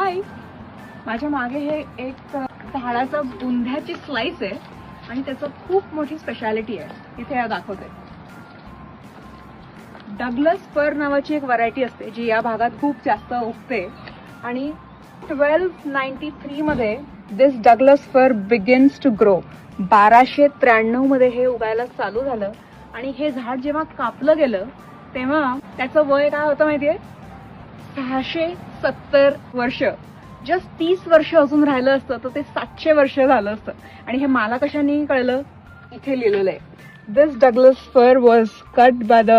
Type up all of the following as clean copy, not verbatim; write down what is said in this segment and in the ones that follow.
हाय, माझ्या मागे हे एक झाडाचा बुंध्याची स्लाइस आहे आणि त्याचं खूप मोठी स्पेशालिटी आहे. इथे दाखवते. डगलस फर नावाची एक व्हरायटी असते जी या भागात खूप जास्त उगते आणि 1293 मध्ये this Douglas fir begins to grow. 1293 मध्ये हे उगायला चालू झालं आणि हे झाड जेव्हा कापलं गेलं तेव्हा त्याचं वय काय होतं माहितीये? 670 वर्ष. जस्ट 30 वर्ष अजून राहिलं असतं तर ते 700 वर्ष झालं असतं. आणि हे मला कशाने कळलं? इथे लिहिलेलं आहे, this Douglas fir was cut by the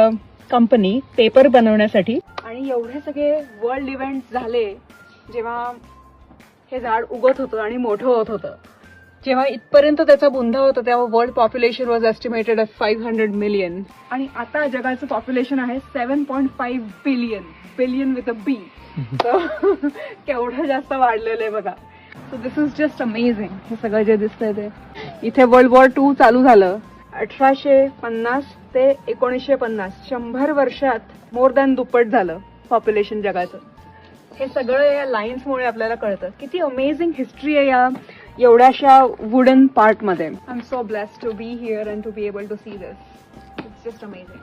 company paper बनवण्यासाठी. आणि एवढे सगळे वर्ल्ड इव्हेंट्स झाले जेव्हा हे झाड उगत होतं आणि मोठं होत होतं. जेव्हा इथपर्यंत त्याचा बुंदा होता तेव्हा world population was estimated at 500 million. आणि आता जगाचं पॉप्युलेशन आहे 7.5 बिलियन. बिलियन विथ अ बी. केवढं जास्त वाढलेलं आहे बघा. So this is just amazing. हे सगळं जे दिसतंय ते. इथे वर्ल्ड वॉर 2 चालू झालं 1850 ते 1950. 100 वर्षात मोर दॅन दुप्पट झालं पॉप्युलेशन जगाचं. हे सगळं या लाईन्समुळे आपल्याला कळतं. किती अमेझिंग हिस्ट्री आहे या एवढ्याशा वुडन पार्ट मध्ये. I am so blessed to be here and to be able to see this. It's just amazing.